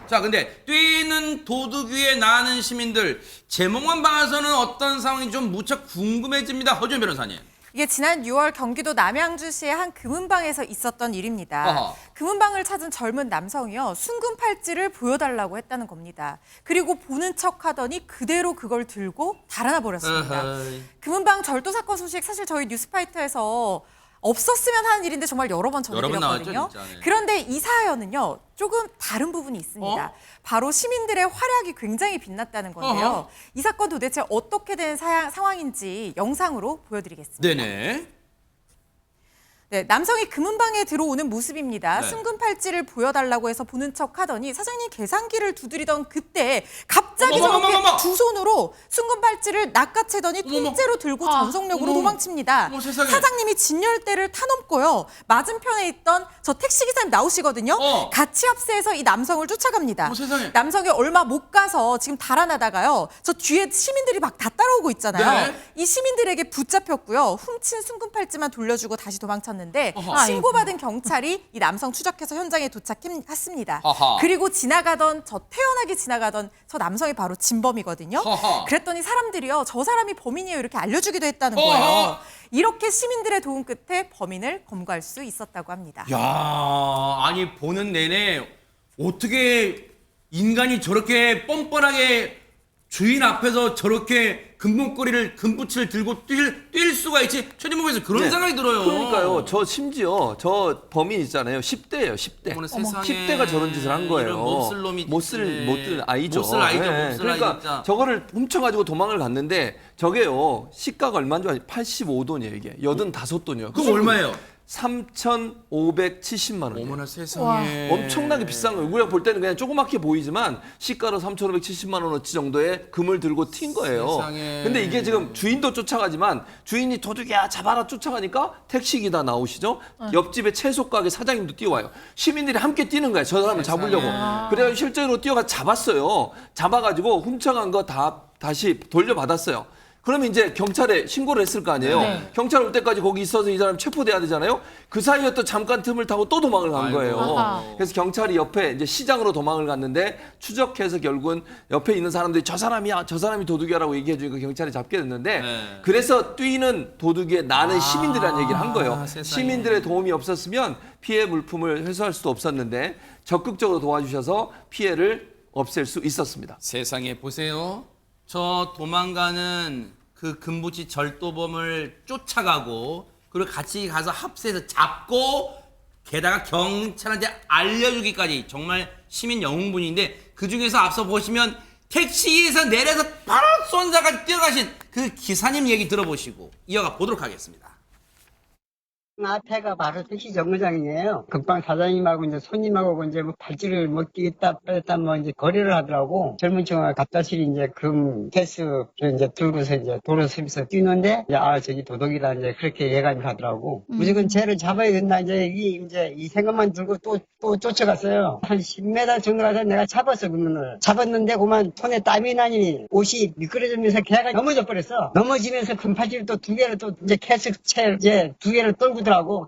자, 근데 뛰는 도둑 위에 나는 시민들 제목만 봐서는 어떤 상황인지 좀 무척 궁금해집니다. 허준 변호사님. 이게 지난 6월 경기도 남양주시의 한 금은방에서 있었던 일입니다. 어허. 금은방을 찾은 젊은 남성이요. 순금 팔찌를 보여달라고 했다는 겁니다. 그리고 보는 척하더니 그대로 그걸 들고 달아나 버렸습니다. 어허이. 금은방 절도 사건 소식 사실 저희 뉴스파이터에서 없었으면 하는 일인데 정말 여러 번 여러 번 전해드렸거든요. 나왔죠, 진짜. 네. 그런데 이 사연은요. 조금 다른 부분이 있습니다. 바로 시민들의 활약이 굉장히 빛났다는 건데요. 어허. 이 사건 도대체 어떻게 된 상황인지 영상으로 보여드리겠습니다. 네네. 네, 남성이 금은방에 들어오는 모습입니다. 네. 순금 팔찌를 보여달라고 해서 보는 척하더니 사장님 계산기를 두드리던 그때 갑자기 저렇게 어머머머머머. 두 손으로 순금 팔찌를 낚아채더니 어머머. 통째로 들고 아, 전속력으로 어머. 도망칩니다. 어머, 세상에. 사장님이 진열대를 타넘고요. 맞은편에 있던 저 택시기사님 나오시거든요. 어. 같이 합세해서 이 남성을 쫓아갑니다. 어머, 세상에. 남성이 얼마 못 가서 지금 달아나다가요. 저 뒤에 시민들이 막 다 따라오고 있잖아요. 네. 이 시민들에게 붙잡혔고요. 훔친 순금 팔찌만 돌려주고 다시 도망쳤는데 어허. 신고받은 경찰이 이 남성 추적해서 현장에 도착했습니다. 어허. 그리고 태연하게 지나가던 저 남성이 바로 진범이거든요. 어허. 그랬더니 사람들이요. 저 사람이 범인이에요. 이렇게 알려주기도 했다는 어허. 거예요. 이렇게 시민들의 도움 끝에 범인을 검거할 수 있었다고 합니다. 야, 아니 보는 내내 어떻게 인간이 저렇게 뻔뻔하게 주인 앞에서 저렇게 금붕거리를 들고 뛸 수가 있지? 최진봉에서 그런 네. 생각이 들어요. 그러니까요. 저 심지어 저 범인 있잖아요. 10대예요. 10대. 어머나 세상에. 10대가 저런 짓을 한 거예요. 이런 몹쓸 놈이 못쓸 아이죠. 못쓸 아이죠. 네. 몹쓸 그러니까 아이 진짜. 저거를 훔쳐가지고 도망을 갔는데 저게요. 시가가 얼마인 줄 아세요? 85돈이에요 이게. 85돈이요. 그럼 얼마예요? 3,570만 원이에요. 어머나 세상에. 엄청나게 비싼 거예요. 우리가 볼 때는 그냥 조그맣게 보이지만 시가로 3,570만 원어치 정도의 금을 들고 튄 거예요. 세상에. 근데 이게 지금 주인도 쫓아가지만 주인이 도둑이야 잡아라 쫓아가니까 택시기다 나오시죠. 옆집에 채소 가게 사장님도 뛰어와요. 시민들이 함께 뛰는 거예요. 저 사람을 잡으려고. 그래서 실제로 뛰어가 잡았어요. 잡아가지고 훔쳐간 거 다시 돌려받았어요. 그러면 이제 경찰에 신고를 했을 거 아니에요. 네. 경찰 올 때까지 거기 있어서 이 사람 체포돼야 되잖아요. 그 사이에 또 잠깐 틈을 타고 또 도망을 간 아이고. 거예요. 아하. 그래서 경찰이 옆에 이제 시장으로 도망을 갔는데 추적해서 결국은 옆에 있는 사람들이 저 사람이 도둑이라고 얘기해 주니까 경찰이 잡게 됐는데 네. 그래서 뛰는 도둑에 나는 시민들이라는 얘기를 한 거예요. 세상에. 시민들의 도움이 없었으면 피해 물품을 회수할 수도 없었는데 적극적으로 도와주셔서 피해를 없앨 수 있었습니다. 세상에 보세요. 저 도망가는 그 금부치 절도범을 쫓아가고 그리고 같이 가서 합세해서 잡고 게다가 경찰한테 알려주기까지 정말 시민 영웅분인데 그중에서 앞서 보시면 택시에서 내려서 바로 쏜자까지 뛰어가신 그 기사님 얘기 들어보시고 이어가 보도록 하겠습니다. 앞에가 바로 택시 정거장이에요. 금방 사장님하고 이제 손님하고 이제 뭐 발찌를 뭐 끼겠다 뺐다 뭐 이제 거래를 하더라고. 젊은 층은 갑자실이 이제 금 케이스 이제 들고서 이제 도로 서면서 뛰는데 이제 저기 도둑이다 이제 그렇게 예감이 가더라고. 무조건 쟤를 잡아야 된다 이제 이 생각만 들고 또 쫓아갔어요. 한 10m 정도 가서 내가 잡았어 그러면은 잡았는데 그만 손에 땀이 나니 옷이 미끄러지면서 걔가 넘어져 버렸어. 넘어지면서 금팔찌를 또 두 개를 또 이제 케이스 채 이제 두 개를 떨고 더라고.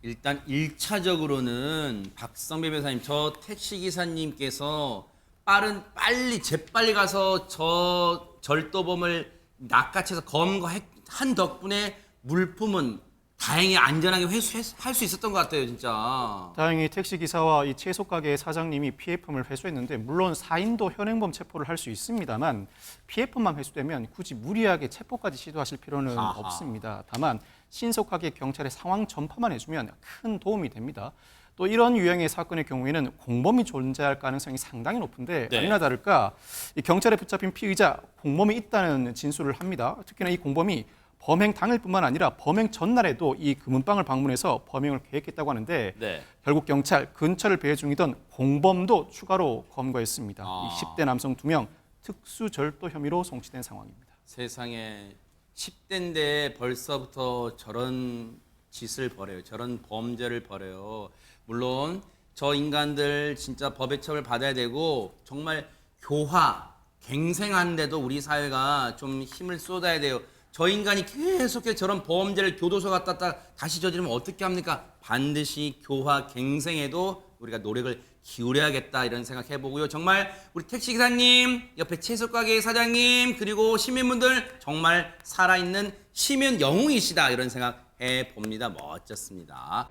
일단 1차적으로는 박성배 변호사님 저 택시기사님께서 빨리 재빨리 가서 저 절도범을 낚아채서 검거한 덕분에 물품은 다행히 안전하게 회수할 수 있었던 것 같아요 진짜. 다행히 택시기사와 이 채소 가게 사장님이 피해품을 회수했는데 물론 사인도 현행범 체포를 할 수 있습니다만 피해품만 회수되면 굳이 무리하게 체포까지 시도하실 필요는 아하. 없습니다. 다만 신속하게 경찰에 상황 전파만 해주면 큰 도움이 됩니다. 또 이런 유형의 사건의 경우에는 공범이 존재할 가능성이 상당히 높은데 네. 아니나 다를까 이 경찰에 붙잡힌 피의자 공범이 있다는 진술을 합니다. 특히나 이 공범이 범행 당일뿐만 아니라 범행 전날에도 이 금은방을 방문해서 범행을 계획했다고 하는데 네. 결국 경찰 근처를 배회 중이던 공범도 추가로 검거했습니다. 아. 이 10대 남성 2명 특수절도 혐의로 송치된 상황입니다. 세상에 10대인데 벌써부터 저런 짓을 벌여요. 저런 범죄를 벌여요. 물론 저 인간들 진짜 법의 처벌 받아야 되고 정말 갱생하는데도 우리 사회가 좀 힘을 쏟아야 돼요. 저 인간이 계속해서 저런 범죄를 교도소 갔다 다시 저지르면 어떻게 합니까? 반드시 갱생에도 우리가 노력을 기울여야겠다 이런 생각 해보고요. 정말 우리 택시기사님, 옆에 채소가게 사장님, 그리고 시민분들 정말 살아있는 시민 영웅이시다 이런 생각 해봅니다. 멋졌습니다.